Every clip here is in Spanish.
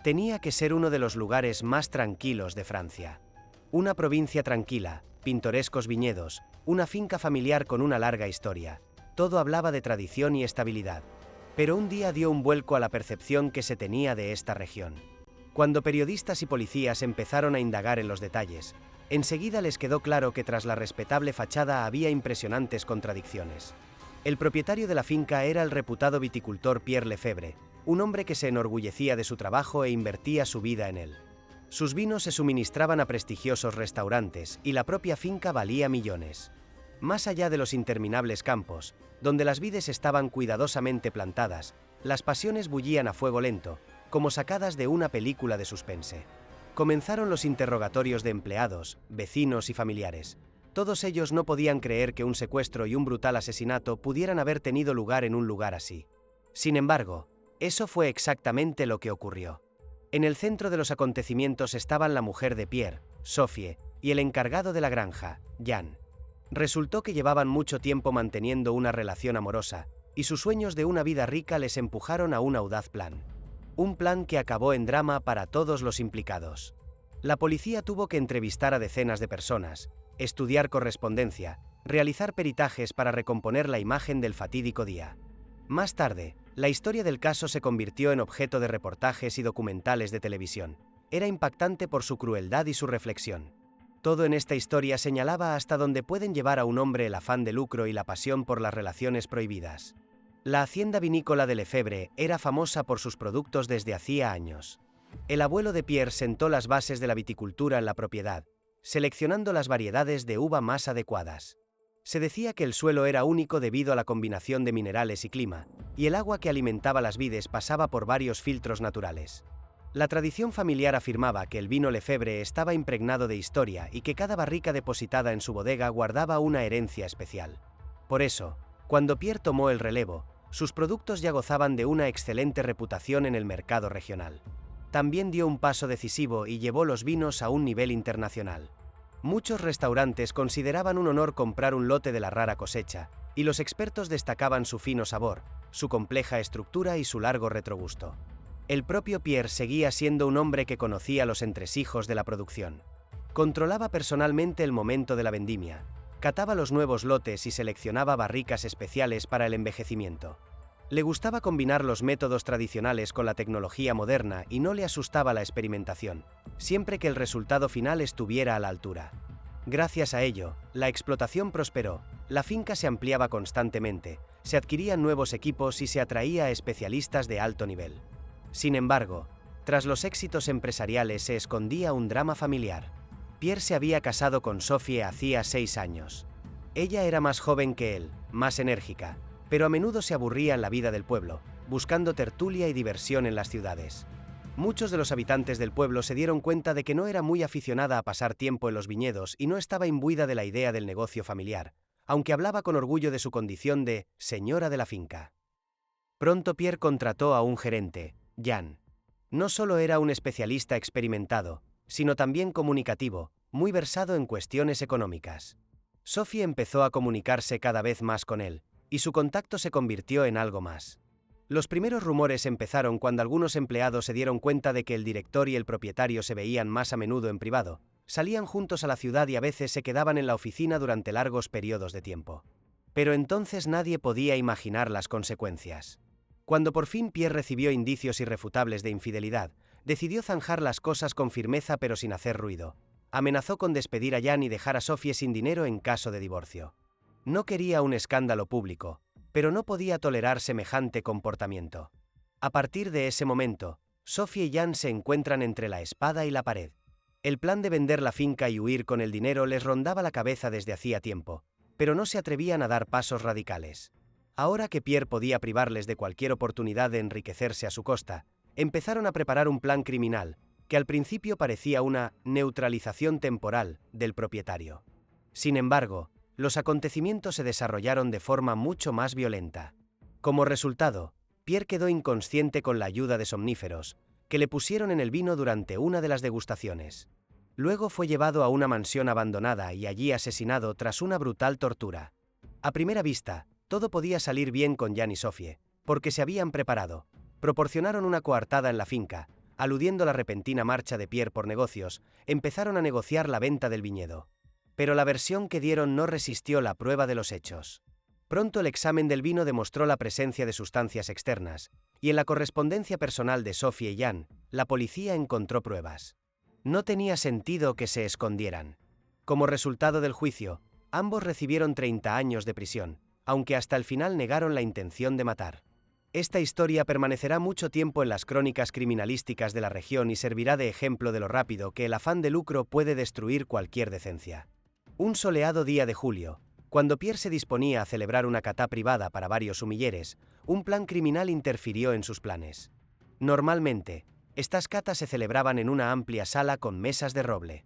Tenía que ser uno de los lugares más tranquilos de Francia. Una provincia tranquila, pintorescos viñedos, una finca familiar con una larga historia. Todo hablaba de tradición y estabilidad. Pero un día dio un vuelco a la percepción que se tenía de esta región. Cuando periodistas y policías empezaron a indagar en los detalles, enseguida les quedó claro que tras la respetable fachada había impresionantes contradicciones. El propietario de la finca era el reputado viticultor Pierre Lefebvre, un hombre que se enorgullecía de su trabajo e invertía su vida en él. Sus vinos se suministraban a prestigiosos restaurantes y la propia finca valía millones. Más allá de los interminables campos, donde las vides estaban cuidadosamente plantadas, las pasiones bullían a fuego lento, como sacadas de una película de suspense. Comenzaron los interrogatorios de empleados, vecinos y familiares. Todos ellos no podían creer que un secuestro y un brutal asesinato pudieran haber tenido lugar en un lugar así. Sin embargo, eso fue exactamente lo que ocurrió. En el centro de los acontecimientos estaban la mujer de Pierre, Sophie, y el encargado de la granja, Jan. Resultó que llevaban mucho tiempo manteniendo una relación amorosa, y sus sueños de una vida rica les empujaron a un audaz plan. Un plan que acabó en drama para todos los implicados. La policía tuvo que entrevistar a decenas de personas, estudiar correspondencia, realizar peritajes para recomponer la imagen del fatídico día. Más tarde, la historia del caso se convirtió en objeto de reportajes y documentales de televisión. Era impactante por su crueldad y su reflexión. Todo en esta historia señalaba hasta dónde pueden llevar a un hombre el afán de lucro y la pasión por las relaciones prohibidas. La hacienda vinícola de Lefebvre era famosa por sus productos desde hacía años. El abuelo de Pierre sentó las bases de la viticultura en la propiedad, seleccionando las variedades de uva más adecuadas. Se decía que el suelo era único debido a la combinación de minerales y clima, y el agua que alimentaba las vides pasaba por varios filtros naturales. La tradición familiar afirmaba que el vino Lefebvre estaba impregnado de historia y que cada barrica depositada en su bodega guardaba una herencia especial. Por eso, cuando Pierre tomó el relevo, sus productos ya gozaban de una excelente reputación en el mercado regional. También dio un paso decisivo y llevó los vinos a un nivel internacional. Muchos restaurantes consideraban un honor comprar un lote de la rara cosecha, y los expertos destacaban su fino sabor, su compleja estructura y su largo retrogusto. El propio Pierre seguía siendo un hombre que conocía los entresijos de la producción. Controlaba personalmente el momento de la vendimia, cataba los nuevos lotes y seleccionaba barricas especiales para el envejecimiento. Le gustaba combinar los métodos tradicionales con la tecnología moderna y no le asustaba la experimentación, siempre que el resultado final estuviera a la altura. Gracias a ello, la explotación prosperó, la finca se ampliaba constantemente, se adquirían nuevos equipos y se atraía a especialistas de alto nivel. Sin embargo, tras los éxitos empresariales se escondía un drama familiar. Pierre se había casado con Sophie hacía 6 años. Ella era más joven que él, más enérgica, pero a menudo se aburría en la vida del pueblo, buscando tertulia y diversión en las ciudades. Muchos de los habitantes del pueblo se dieron cuenta de que no era muy aficionada a pasar tiempo en los viñedos y no estaba imbuida de la idea del negocio familiar, aunque hablaba con orgullo de su condición de señora de la finca. Pronto Pierre contrató a un gerente, Jan. No solo era un especialista experimentado, sino también comunicativo, muy versado en cuestiones económicas. Sophie empezó a comunicarse cada vez más con él, y su contacto se convirtió en algo más. Los primeros rumores empezaron cuando algunos empleados se dieron cuenta de que el director y el propietario se veían más a menudo en privado, salían juntos a la ciudad y a veces se quedaban en la oficina durante largos periodos de tiempo. Pero entonces nadie podía imaginar las consecuencias. Cuando por fin Pierre recibió indicios irrefutables de infidelidad, decidió zanjar las cosas con firmeza pero sin hacer ruido. Amenazó con despedir a Jan y dejar a Sophie sin dinero en caso de divorcio. No quería un escándalo público, pero no podía tolerar semejante comportamiento. A partir de ese momento, Sophie y Jan se encuentran entre la espada y la pared. El plan de vender la finca y huir con el dinero les rondaba la cabeza desde hacía tiempo, pero no se atrevían a dar pasos radicales. Ahora que Pierre podía privarles de cualquier oportunidad de enriquecerse a su costa, empezaron a preparar un plan criminal, que al principio parecía una neutralización temporal del propietario. Sin embargo, los acontecimientos se desarrollaron de forma mucho más violenta. Como resultado, Pierre quedó inconsciente con la ayuda de somníferos, que le pusieron en el vino durante una de las degustaciones. Luego fue llevado a una mansión abandonada y allí asesinado tras una brutal tortura. A primera vista, todo podía salir bien con Jan y Sophie, porque se habían preparado. Proporcionaron una coartada en la finca, aludiendo a la repentina marcha de Pierre por negocios, empezaron a negociar la venta del viñedo. Pero la versión que dieron no resistió la prueba de los hechos. Pronto el examen del vino demostró la presencia de sustancias externas, y en la correspondencia personal de Sophie y Jan, la policía encontró pruebas. No tenía sentido que se escondieran. Como resultado del juicio, ambos recibieron 30 años de prisión, aunque hasta el final negaron la intención de matar. Esta historia permanecerá mucho tiempo en las crónicas criminalísticas de la región y servirá de ejemplo de lo rápido que el afán de lucro puede destruir cualquier decencia. Un soleado día de julio, cuando Pierre se disponía a celebrar una catá privada para varios sumilleres, un plan criminal interfirió en sus planes. Normalmente, estas catas se celebraban en una amplia sala con mesas de roble.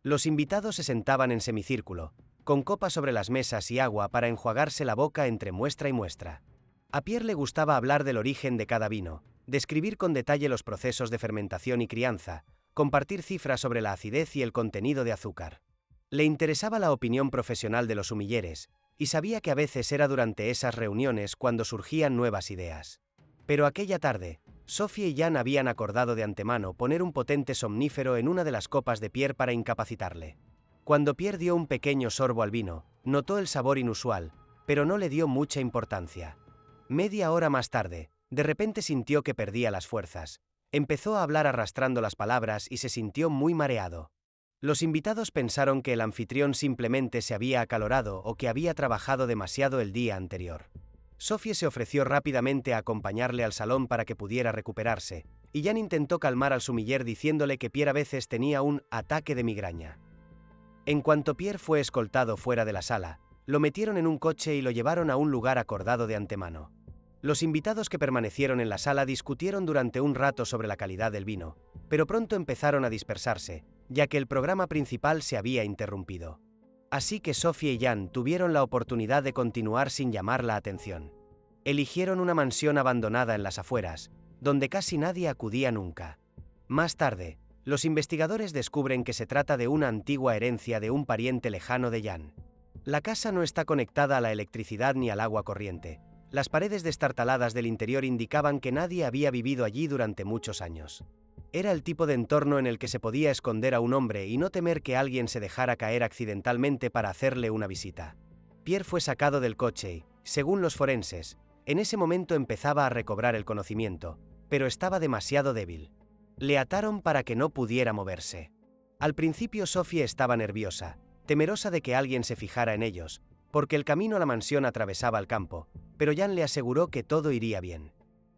Los invitados se sentaban en semicírculo, con copas sobre las mesas y agua para enjuagarse la boca entre muestra y muestra. A Pierre le gustaba hablar del origen de cada vino, describir con detalle los procesos de fermentación y crianza, compartir cifras sobre la acidez y el contenido de azúcar. Le interesaba la opinión profesional de los sumilleres, y sabía que a veces era durante esas reuniones cuando surgían nuevas ideas. Pero aquella tarde, Sophie y Jan habían acordado de antemano poner un potente somnífero en una de las copas de Pierre para incapacitarle. Cuando Pierre dio un pequeño sorbo al vino, notó el sabor inusual, pero no le dio mucha importancia. Media hora más tarde, de repente sintió que perdía las fuerzas. Empezó a hablar arrastrando las palabras y se sintió muy mareado. Los invitados pensaron que el anfitrión simplemente se había acalorado o que había trabajado demasiado el día anterior. Sophie se ofreció rápidamente a acompañarle al salón para que pudiera recuperarse, y Jan intentó calmar al sumiller diciéndole que Pierre a veces tenía un ataque de migraña. En cuanto Pierre fue escoltado fuera de la sala, lo metieron en un coche y lo llevaron a un lugar acordado de antemano. Los invitados que permanecieron en la sala discutieron durante un rato sobre la calidad del vino, pero pronto empezaron a dispersarse, ya que el programa principal se había interrumpido. Así que Sophie y Jan tuvieron la oportunidad de continuar sin llamar la atención. Eligieron una mansión abandonada en las afueras, donde casi nadie acudía nunca. Más tarde, los investigadores descubren que se trata de una antigua herencia de un pariente lejano de Jan. La casa no está conectada a la electricidad ni al agua corriente. Las paredes destartaladas del interior indicaban que nadie había vivido allí durante muchos años. Era el tipo de entorno en el que se podía esconder a un hombre y no temer que alguien se dejara caer accidentalmente para hacerle una visita. Pierre fue sacado del coche y, según los forenses, en ese momento empezaba a recobrar el conocimiento, pero estaba demasiado débil. Le ataron para que no pudiera moverse. Al principio Sophie estaba nerviosa, temerosa de que alguien se fijara en ellos, porque el camino a la mansión atravesaba el campo, pero Jan le aseguró que todo iría bien.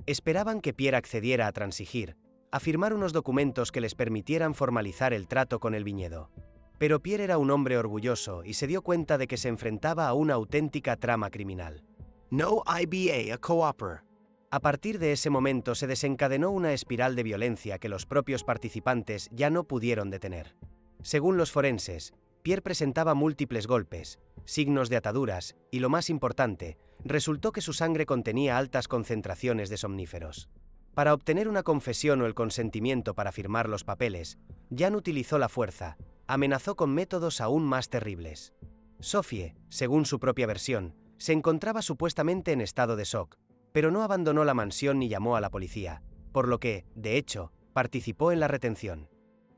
Esperaban que Pierre accediera a transigir, a firmar unos documentos que les permitieran formalizar el trato con el viñedo. Pero Pierre era un hombre orgulloso y se dio cuenta de que se enfrentaba a una auténtica trama criminal. No IBA a cooper. A partir de ese momento se desencadenó una espiral de violencia que los propios participantes ya no pudieron detener. Según los forenses, Pierre presentaba múltiples golpes, signos de ataduras y, lo más importante, resultó que su sangre contenía altas concentraciones de somníferos. Para obtener una confesión o el consentimiento para firmar los papeles, Jan utilizó la fuerza, amenazó con métodos aún más terribles. Sophie, según su propia versión, se encontraba supuestamente en estado de shock, pero no abandonó la mansión ni llamó a la policía, por lo que, de hecho, participó en la retención.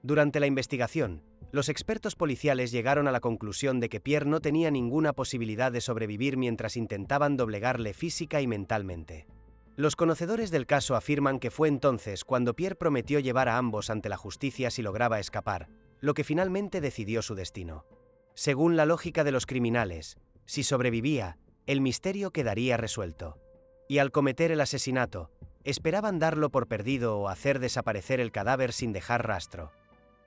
Durante la investigación, los expertos policiales llegaron a la conclusión de que Pierre no tenía ninguna posibilidad de sobrevivir mientras intentaban doblegarle física y mentalmente. Los conocedores del caso afirman que fue entonces cuando Pierre prometió llevar a ambos ante la justicia si lograba escapar, lo que finalmente decidió su destino. Según la lógica de los criminales, si sobrevivía, el misterio quedaría resuelto. Y al cometer el asesinato, esperaban darlo por perdido o hacer desaparecer el cadáver sin dejar rastro.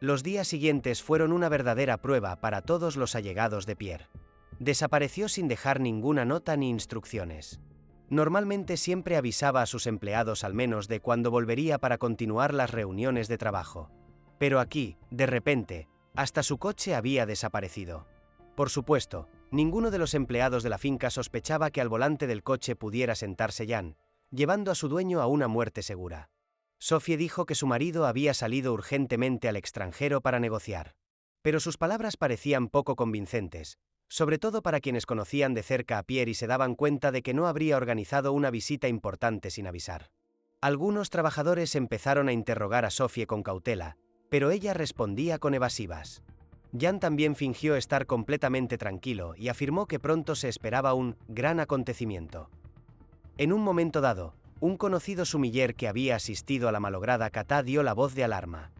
Los días siguientes fueron una verdadera prueba para todos los allegados de Pierre. Desapareció sin dejar ninguna nota ni instrucciones. Normalmente siempre avisaba a sus empleados al menos de cuándo volvería para continuar las reuniones de trabajo. Pero aquí, de repente, hasta su coche había desaparecido. Por supuesto, ninguno de los empleados de la finca sospechaba que al volante del coche pudiera sentarse Jan, llevando a su dueño a una muerte segura. Sophie dijo que su marido había salido urgentemente al extranjero para negociar. Pero sus palabras parecían poco convincentes, sobre todo para quienes conocían de cerca a Pierre y se daban cuenta de que no habría organizado una visita importante sin avisar. Algunos trabajadores empezaron a interrogar a Sophie con cautela, pero ella respondía con evasivas. Jan también fingió estar completamente tranquilo y afirmó que pronto se esperaba un gran acontecimiento. En un momento dado, un conocido sumiller que había asistido a la malograda catá dio la voz de alarma.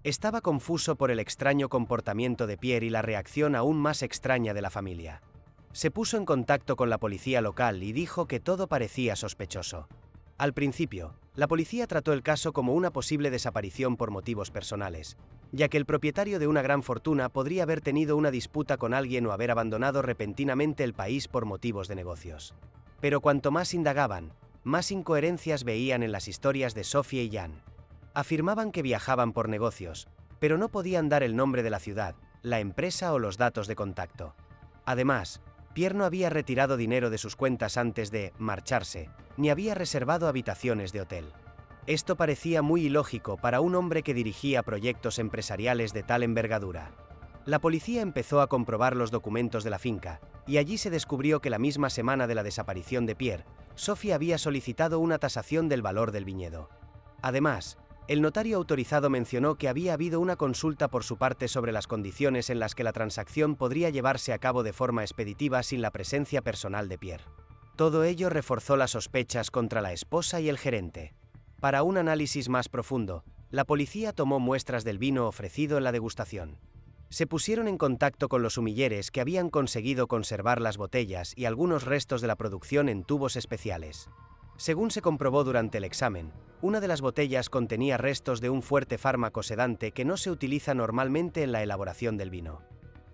Estaba confuso por el extraño comportamiento de Pierre y la reacción aún más extraña de la familia. Se puso en contacto con la policía local y dijo que todo parecía sospechoso. Al principio, la policía trató el caso como una posible desaparición por motivos personales, ya que el propietario de una gran fortuna podría haber tenido una disputa con alguien o haber abandonado repentinamente el país por motivos de negocios. Pero cuanto más indagaban, más incoherencias veían en las historias de Sophie y Jan. Afirmaban que viajaban por negocios, pero no podían dar el nombre de la ciudad, la empresa o los datos de contacto. Además, Pierre no había retirado dinero de sus cuentas antes de marcharse, ni había reservado habitaciones de hotel. Esto parecía muy ilógico para un hombre que dirigía proyectos empresariales de tal envergadura. La policía empezó a comprobar los documentos de la finca, y allí se descubrió que la misma semana de la desaparición de Pierre, Sophie había solicitado una tasación del valor del viñedo. Además, el notario autorizado mencionó que había habido una consulta por su parte sobre las condiciones en las que la transacción podría llevarse a cabo de forma expeditiva sin la presencia personal de Pierre. Todo ello reforzó las sospechas contra la esposa y el gerente. Para un análisis más profundo, la policía tomó muestras del vino ofrecido en la degustación. Se pusieron en contacto con los sumilleres que habían conseguido conservar las botellas y algunos restos de la producción en tubos especiales. Según se comprobó durante el examen, una de las botellas contenía restos de un fuerte fármaco sedante que no se utiliza normalmente en la elaboración del vino.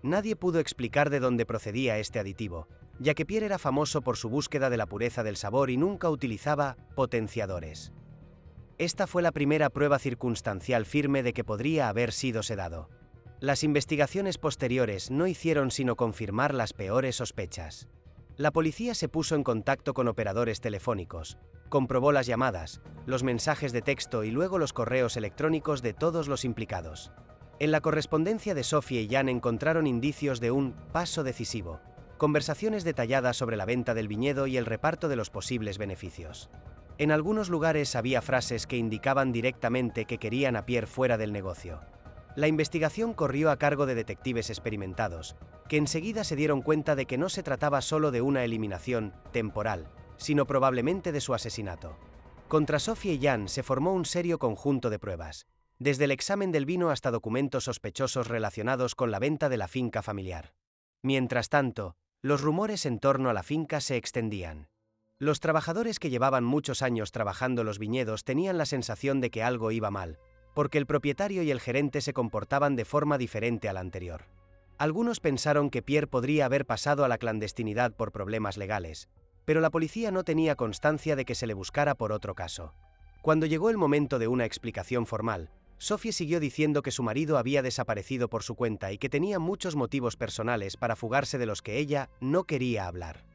Nadie pudo explicar de dónde procedía este aditivo, ya que Pierre era famoso por su búsqueda de la pureza del sabor y nunca utilizaba potenciadores. Esta fue la primera prueba circunstancial firme de que podría haber sido sedado. Las investigaciones posteriores no hicieron sino confirmar las peores sospechas. La policía se puso en contacto con operadores telefónicos, comprobó las llamadas, los mensajes de texto y luego los correos electrónicos de todos los implicados. En la correspondencia de Sophie y Jan encontraron indicios de un paso decisivo, conversaciones detalladas sobre la venta del viñedo y el reparto de los posibles beneficios. En algunos lugares había frases que indicaban directamente que querían a Pierre fuera del negocio. La investigación corrió a cargo de detectives experimentados, que enseguida se dieron cuenta de que no se trataba solo de una eliminación temporal, sino probablemente de su asesinato. Contra Sophie y Jan se formó un serio conjunto de pruebas, desde el examen del vino hasta documentos sospechosos relacionados con la venta de la finca familiar. Mientras tanto, los rumores en torno a la finca se extendían. Los trabajadores que llevaban muchos años trabajando los viñedos tenían la sensación de que algo iba mal, porque el propietario y el gerente se comportaban de forma diferente a la anterior. Algunos pensaron que Pierre podría haber pasado a la clandestinidad por problemas legales, pero la policía no tenía constancia de que se le buscara por otro caso. Cuando llegó el momento de una explicación formal, Sophie siguió diciendo que su marido había desaparecido por su cuenta y que tenía muchos motivos personales para fugarse de los que ella no quería hablar.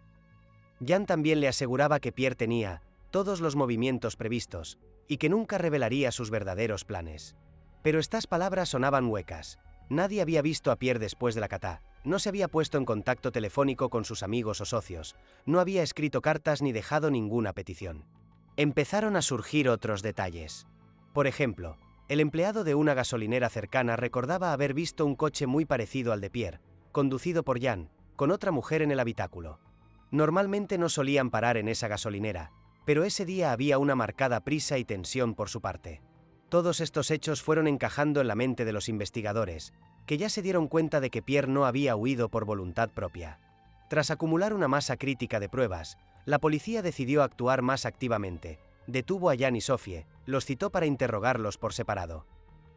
Jan también le aseguraba que Pierre tenía todos los movimientos previstos, y que nunca revelaría sus verdaderos planes. Pero estas palabras sonaban huecas. Nadie había visto a Pierre después de la catá, no se había puesto en contacto telefónico con sus amigos o socios, no había escrito cartas ni dejado ninguna petición. Empezaron a surgir otros detalles. Por ejemplo, el empleado de una gasolinera cercana recordaba haber visto un coche muy parecido al de Pierre, conducido por Jan, con otra mujer en el habitáculo. Normalmente no solían parar en esa gasolinera, pero ese día había una marcada prisa y tensión por su parte. Todos estos hechos fueron encajando en la mente de los investigadores, que ya se dieron cuenta de que Pierre no había huido por voluntad propia. Tras acumular una masa crítica de pruebas, la policía decidió actuar más activamente. Detuvo a Jan y Sophie, los citó para interrogarlos por separado.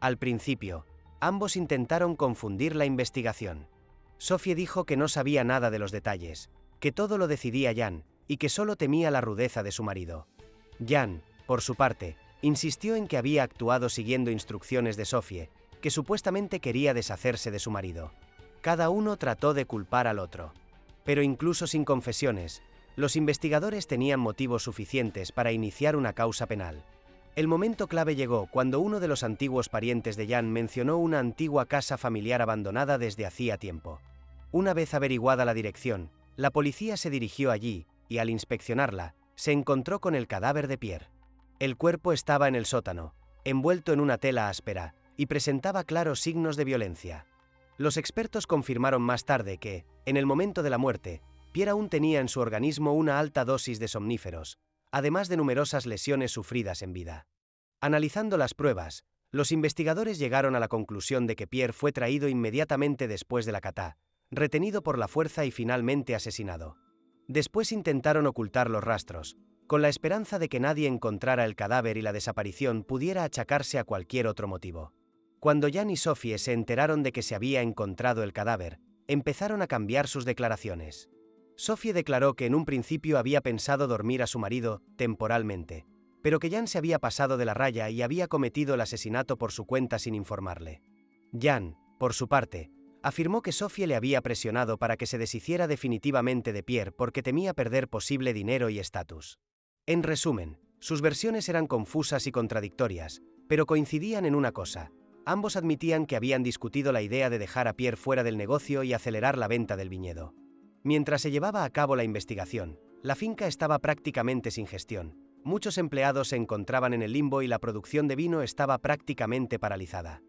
Al principio, ambos intentaron confundir la investigación. Sophie dijo que no sabía nada de los detalles, que todo lo decidía Jan, y que solo temía la rudeza de su marido. Jan, por su parte, insistió en que había actuado siguiendo instrucciones de Sophie, que supuestamente quería deshacerse de su marido. Cada uno trató de culpar al otro. Pero incluso sin confesiones, los investigadores tenían motivos suficientes para iniciar una causa penal. El momento clave llegó cuando uno de los antiguos parientes de Jan mencionó una antigua casa familiar abandonada desde hacía tiempo. Una vez averiguada la dirección, la policía se dirigió allí, y al inspeccionarla, se encontró con el cadáver de Pierre. El cuerpo estaba en el sótano, envuelto en una tela áspera, y presentaba claros signos de violencia. Los expertos confirmaron más tarde que, en el momento de la muerte, Pierre aún tenía en su organismo una alta dosis de somníferos, además de numerosas lesiones sufridas en vida. Analizando las pruebas, los investigadores llegaron a la conclusión de que Pierre fue traído inmediatamente después de la catá, retenido por la fuerza y finalmente asesinado. Después intentaron ocultar los rastros, con la esperanza de que nadie encontrara el cadáver y la desaparición pudiera achacarse a cualquier otro motivo. Cuando Jan y Sophie se enteraron de que se había encontrado el cadáver, empezaron a cambiar sus declaraciones. Sophie declaró que en un principio había pensado dormir a su marido, temporalmente, pero que Jan se había pasado de la raya y había cometido el asesinato por su cuenta sin informarle. Jan, por su parte, afirmó que Sophie le había presionado para que se deshiciera definitivamente de Pierre porque temía perder posible dinero y estatus. En resumen, sus versiones eran confusas y contradictorias, pero coincidían en una cosa: ambos admitían que habían discutido la idea de dejar a Pierre fuera del negocio y acelerar la venta del viñedo. Mientras se llevaba a cabo la investigación, la finca estaba prácticamente sin gestión. Muchos empleados se encontraban en el limbo y la producción de vino estaba prácticamente paralizada.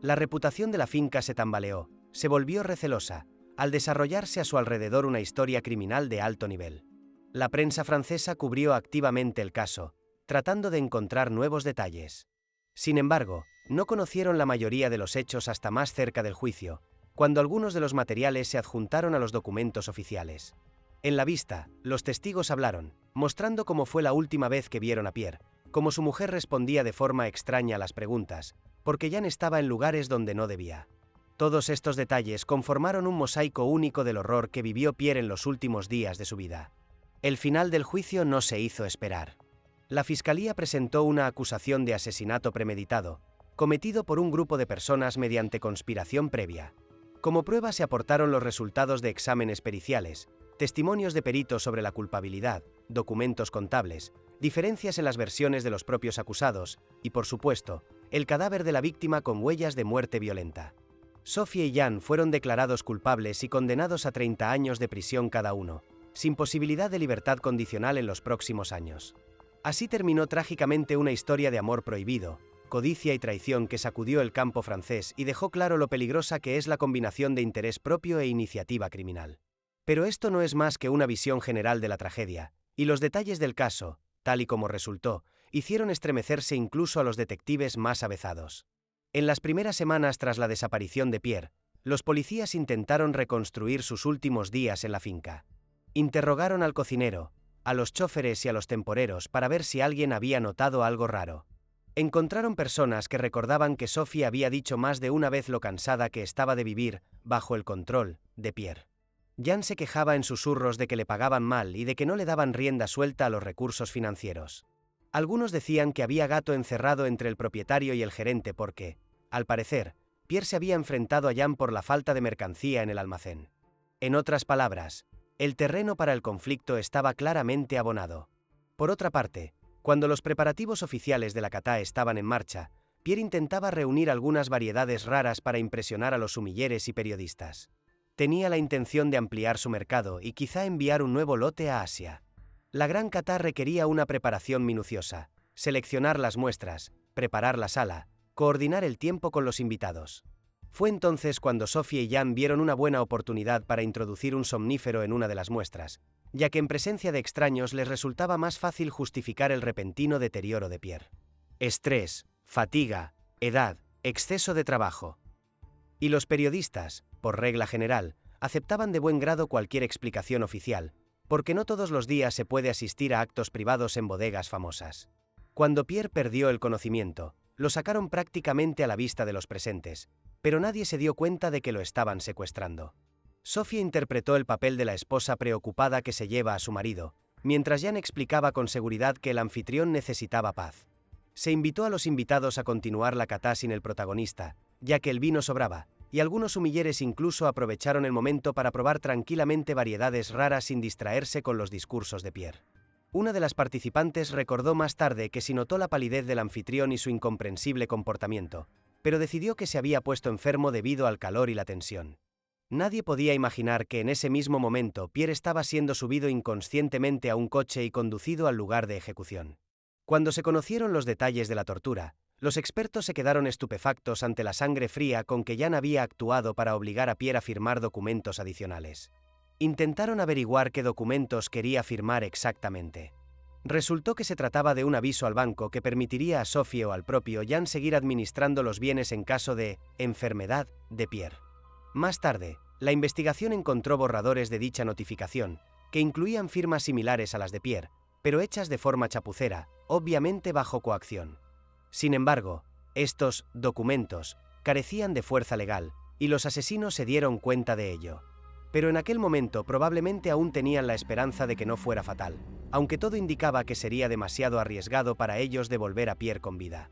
La reputación de la finca se tambaleó, se volvió recelosa, al desarrollarse a su alrededor una historia criminal de alto nivel. La prensa francesa cubrió activamente el caso, tratando de encontrar nuevos detalles. Sin embargo, no conocieron la mayoría de los hechos hasta más cerca del juicio, cuando algunos de los materiales se adjuntaron a los documentos oficiales. En la vista, los testigos hablaron, mostrando cómo fue la última vez que vieron a Pierre, cómo su mujer respondía de forma extraña a las preguntas, porque Jan estaba en lugares donde no debía. Todos estos detalles conformaron un mosaico único del horror que vivió Pierre en los últimos días de su vida. El final del juicio no se hizo esperar. La fiscalía presentó una acusación de asesinato premeditado, cometido por un grupo de personas mediante conspiración previa. Como prueba se aportaron los resultados de exámenes periciales, testimonios de peritos sobre la culpabilidad, documentos contables, diferencias en las versiones de los propios acusados y, por supuesto, el cadáver de la víctima con huellas de muerte violenta. Sophie y Jan fueron declarados culpables y condenados a 30 años de prisión cada uno, sin posibilidad de libertad condicional en los próximos años. Así terminó trágicamente una historia de amor prohibido, codicia y traición que sacudió el campo francés y dejó claro lo peligrosa que es la combinación de interés propio e iniciativa criminal. Pero esto no es más que una visión general de la tragedia, y los detalles del caso, tal y como resultó, hicieron estremecerse incluso a los detectives más avezados. En las primeras semanas tras la desaparición de Pierre, los policías intentaron reconstruir sus últimos días en la finca. Interrogaron al cocinero, a los chóferes y a los temporeros para ver si alguien había notado algo raro. Encontraron personas que recordaban que Sophie había dicho más de una vez lo cansada que estaba de vivir bajo el control de Pierre. Jan se quejaba en susurros de que le pagaban mal y de que no le daban rienda suelta a los recursos financieros. Algunos decían que había gato encerrado entre el propietario y el gerente porque, al parecer, Pierre se había enfrentado a Jan por la falta de mercancía en el almacén. En otras palabras, el terreno para el conflicto estaba claramente abonado. Por otra parte, cuando los preparativos oficiales de la catá estaban en marcha, Pierre intentaba reunir algunas variedades raras para impresionar a los sumilleres y periodistas. Tenía la intención de ampliar su mercado y quizá enviar un nuevo lote a Asia. La gran catá requería una preparación minuciosa, seleccionar las muestras, preparar la sala, coordinar el tiempo con los invitados. Fue entonces cuando Sophie y Jan vieron una buena oportunidad para introducir un somnífero en una de las muestras, ya que en presencia de extraños les resultaba más fácil justificar el repentino deterioro de Pierre. Estrés, fatiga, edad, exceso de trabajo. Y los periodistas, por regla general, aceptaban de buen grado cualquier explicación oficial, porque no todos los días se puede asistir a actos privados en bodegas famosas. Cuando Pierre perdió el conocimiento, lo sacaron prácticamente a la vista de los presentes, pero nadie se dio cuenta de que lo estaban secuestrando. Sophie interpretó el papel de la esposa preocupada que se lleva a su marido, mientras Jan explicaba con seguridad que el anfitrión necesitaba paz. Se invitó a los invitados a continuar la catá sin el protagonista, ya que el vino sobraba, y algunos sumilleres incluso aprovecharon el momento para probar tranquilamente variedades raras sin distraerse con los discursos de Pierre. Una de las participantes recordó más tarde que sí notó la palidez del anfitrión y su incomprensible comportamiento, pero decidió que se había puesto enfermo debido al calor y la tensión. Nadie podía imaginar que en ese mismo momento Pierre estaba siendo subido inconscientemente a un coche y conducido al lugar de ejecución. Cuando se conocieron los detalles de la tortura, los expertos se quedaron estupefactos ante la sangre fría con que Jan había actuado para obligar a Pierre a firmar documentos adicionales. Intentaron averiguar qué documentos quería firmar exactamente. Resultó que se trataba de un aviso al banco que permitiría a Sophie o al propio Jan seguir administrando los bienes en caso de enfermedad de Pierre. Más tarde, la investigación encontró borradores de dicha notificación, que incluían firmas similares a las de Pierre, pero hechas de forma chapucera, obviamente bajo coacción. Sin embargo, estos documentos carecían de fuerza legal, y los asesinos se dieron cuenta de ello. Pero en aquel momento probablemente aún tenían la esperanza de que no fuera fatal, aunque todo indicaba que sería demasiado arriesgado para ellos devolver a Pierre con vida.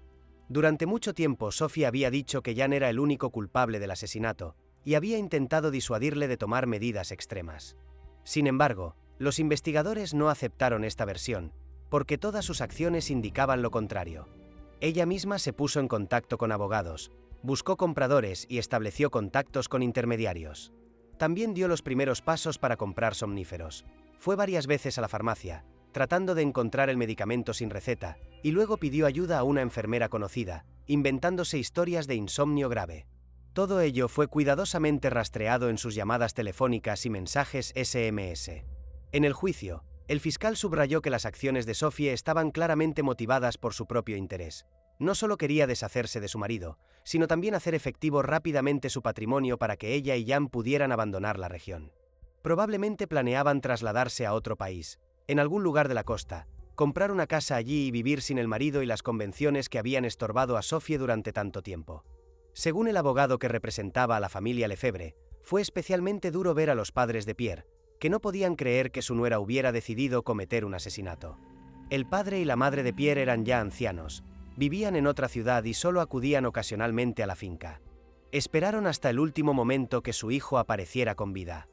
Durante mucho tiempo Sophie había dicho que Jan era el único culpable del asesinato, y había intentado disuadirle de tomar medidas extremas. Sin embargo, los investigadores no aceptaron esta versión, porque todas sus acciones indicaban lo contrario. Ella misma se puso en contacto con abogados, buscó compradores y estableció contactos con intermediarios. También dio los primeros pasos para comprar somníferos. Fue varias veces a la farmacia, tratando de encontrar el medicamento sin receta, y luego pidió ayuda a una enfermera conocida, inventándose historias de insomnio grave. Todo ello fue cuidadosamente rastreado en sus llamadas telefónicas y mensajes SMS. En el juicio, el fiscal subrayó que las acciones de Sophie estaban claramente motivadas por su propio interés. No solo quería deshacerse de su marido, sino también hacer efectivo rápidamente su patrimonio para que ella y Jan pudieran abandonar la región. Probablemente planeaban trasladarse a otro país, en algún lugar de la costa, comprar una casa allí y vivir sin el marido y las convenciones que habían estorbado a Sophie durante tanto tiempo. Según el abogado que representaba a la familia Lefebvre, fue especialmente duro ver a los padres de Pierre, que no podían creer que su nuera hubiera decidido cometer un asesinato. El padre y la madre de Pierre eran ya ancianos, vivían en otra ciudad y solo acudían ocasionalmente a la finca. Esperaron hasta el último momento que su hijo apareciera con vida.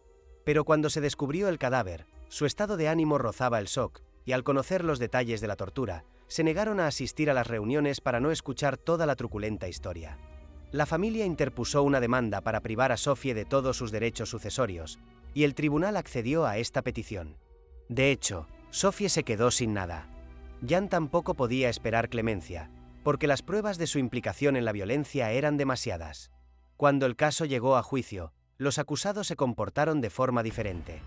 Pero cuando se descubrió el cadáver, su estado de ánimo rozaba el shock, y al conocer los detalles de la tortura, se negaron a asistir a las reuniones para no escuchar toda la truculenta historia. La familia interpuso una demanda para privar a Sophie de todos sus derechos sucesorios, y el tribunal accedió a esta petición. De hecho, Sophie se quedó sin nada. Jan tampoco podía esperar clemencia, porque las pruebas de su implicación en la violencia eran demasiadas. Cuando el caso llegó a juicio, los acusados se comportaron de forma diferente.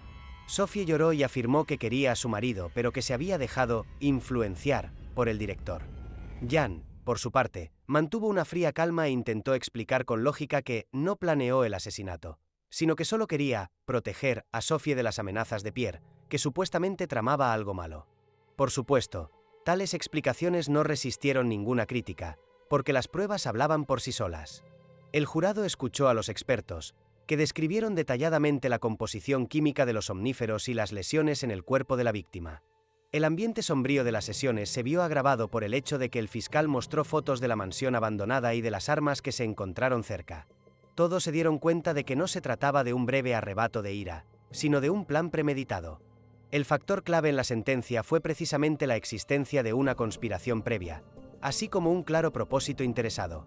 Sophie lloró y afirmó que quería a su marido, pero que se había dejado influenciar por el director. Jan, por su parte, mantuvo una fría calma e intentó explicar con lógica que no planeó el asesinato, sino que solo quería proteger a Sophie de las amenazas de Pierre, que supuestamente tramaba algo malo. Por supuesto, tales explicaciones no resistieron ninguna crítica, porque las pruebas hablaban por sí solas. El jurado escuchó a los expertos, que describieron detalladamente la composición química de los somníferos y las lesiones en el cuerpo de la víctima. El ambiente sombrío de las sesiones se vio agravado por el hecho de que el fiscal mostró fotos de la mansión abandonada y de las armas que se encontraron cerca. Todos se dieron cuenta de que no se trataba de un breve arrebato de ira, sino de un plan premeditado. El factor clave en la sentencia fue precisamente la existencia de una conspiración previa, así como un claro propósito interesado.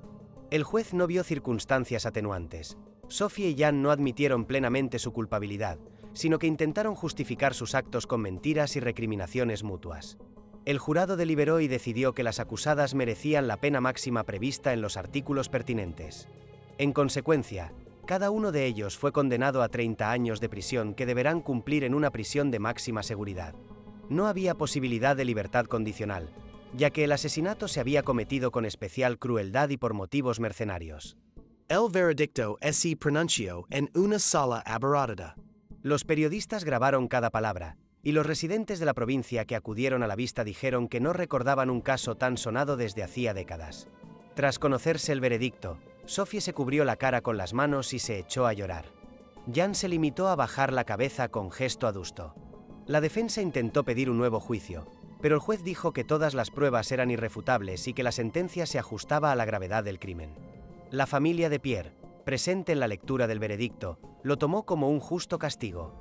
El juez no vio circunstancias atenuantes. Sophie y Jan no admitieron plenamente su culpabilidad, sino que intentaron justificar sus actos con mentiras y recriminaciones mutuas. El jurado deliberó y decidió que las acusadas merecían la pena máxima prevista en los artículos pertinentes. En consecuencia, cada uno de ellos fue condenado a 30 años de prisión que deberán cumplir en una prisión de máxima seguridad. No había posibilidad de libertad condicional, ya que el asesinato se había cometido con especial crueldad y por motivos mercenarios. El veredicto si pronunció en una sala abarrotada. Los periodistas grabaron cada palabra, y los residentes de la provincia que acudieron a la vista dijeron que no recordaban un caso tan sonado desde hacía décadas. Tras conocerse el veredicto, Sophie se cubrió la cara con las manos y se echó a llorar. Jan se limitó a bajar la cabeza con gesto adusto. La defensa intentó pedir un nuevo juicio, pero el juez dijo que todas las pruebas eran irrefutables y que la sentencia se ajustaba a la gravedad del crimen. La familia de Pierre, presente en la lectura del veredicto, lo tomó como un justo castigo.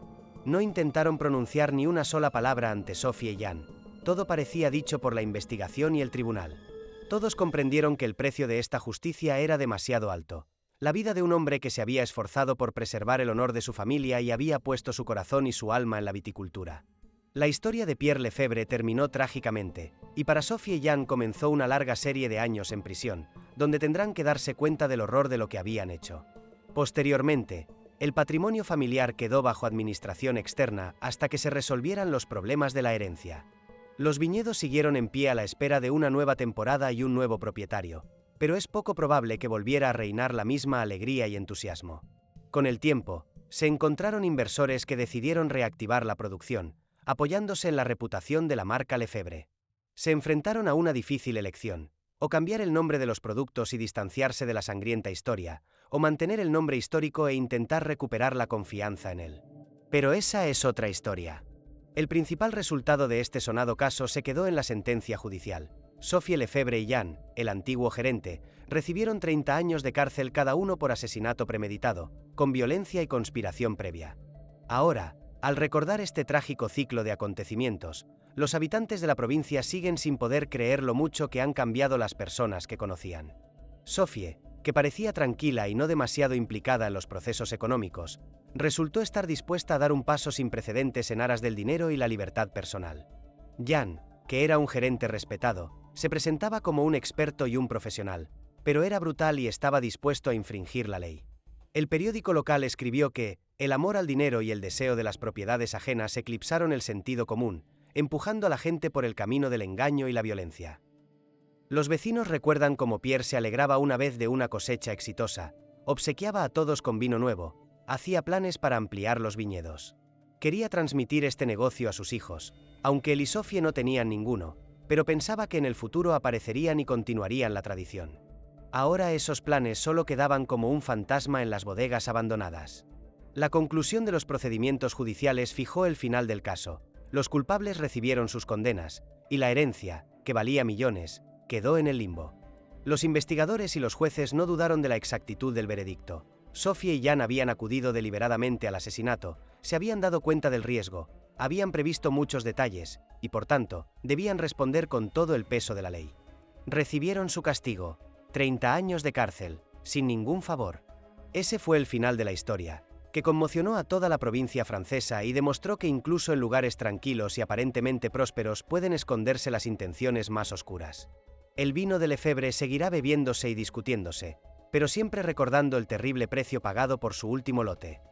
No intentaron pronunciar ni una sola palabra ante Sophie y Jan. Todo parecía dicho por la investigación y el tribunal. Todos comprendieron que el precio de esta justicia era demasiado alto. La vida de un hombre que se había esforzado por preservar el honor de su familia y había puesto su corazón y su alma en la viticultura. La historia de Pierre Lefebvre terminó trágicamente, y para Sophie y Jan comenzó una larga serie de años en prisión, donde tendrán que darse cuenta del horror de lo que habían hecho. Posteriormente, el patrimonio familiar quedó bajo administración externa hasta que se resolvieran los problemas de la herencia. Los viñedos siguieron en pie a la espera de una nueva temporada y un nuevo propietario, pero es poco probable que volviera a reinar la misma alegría y entusiasmo. Con el tiempo, se encontraron inversores que decidieron reactivar la producción, apoyándose en la reputación de la marca Lefebvre. Se enfrentaron a una difícil elección: o cambiar el nombre de los productos y distanciarse de la sangrienta historia, o mantener el nombre histórico e intentar recuperar la confianza en él. Pero esa es otra historia. El principal resultado de este sonado caso se quedó en la sentencia judicial. Sophie Lefebvre y Jan, el antiguo gerente, recibieron 30 años de cárcel cada uno por asesinato premeditado, con violencia y conspiración previa. Ahora, al recordar este trágico ciclo de acontecimientos, los habitantes de la provincia siguen sin poder creer lo mucho que han cambiado las personas que conocían. Sophie, que parecía tranquila y no demasiado implicada en los procesos económicos, resultó estar dispuesta a dar un paso sin precedentes en aras del dinero y la libertad personal. Jan, que era un gerente respetado, se presentaba como un experto y un profesional, pero era brutal y estaba dispuesto a infringir la ley. El periódico local escribió que el amor al dinero y el deseo de las propiedades ajenas eclipsaron el sentido común, empujando a la gente por el camino del engaño y la violencia. Los vecinos recuerdan cómo Pierre se alegraba una vez de una cosecha exitosa, obsequiaba a todos con vino nuevo, hacía planes para ampliar los viñedos. Quería transmitir este negocio a sus hijos, aunque él y Sophie no tenían ninguno, pero pensaba que en el futuro aparecerían y continuarían la tradición. Ahora esos planes solo quedaban como un fantasma en las bodegas abandonadas. La conclusión de los procedimientos judiciales fijó el final del caso. Los culpables recibieron sus condenas, y la herencia, que valía millones, quedó en el limbo. Los investigadores y los jueces no dudaron de la exactitud del veredicto. Sophie y Jan habían acudido deliberadamente al asesinato, se habían dado cuenta del riesgo, habían previsto muchos detalles, y por tanto, debían responder con todo el peso de la ley. Recibieron su castigo: 30 años de cárcel, sin ningún favor. Ese fue el final de la historia, que conmocionó a toda la provincia francesa y demostró que incluso en lugares tranquilos y aparentemente prósperos pueden esconderse las intenciones más oscuras. El vino de Lefebvre seguirá bebiéndose y discutiéndose, pero siempre recordando el terrible precio pagado por su último lote.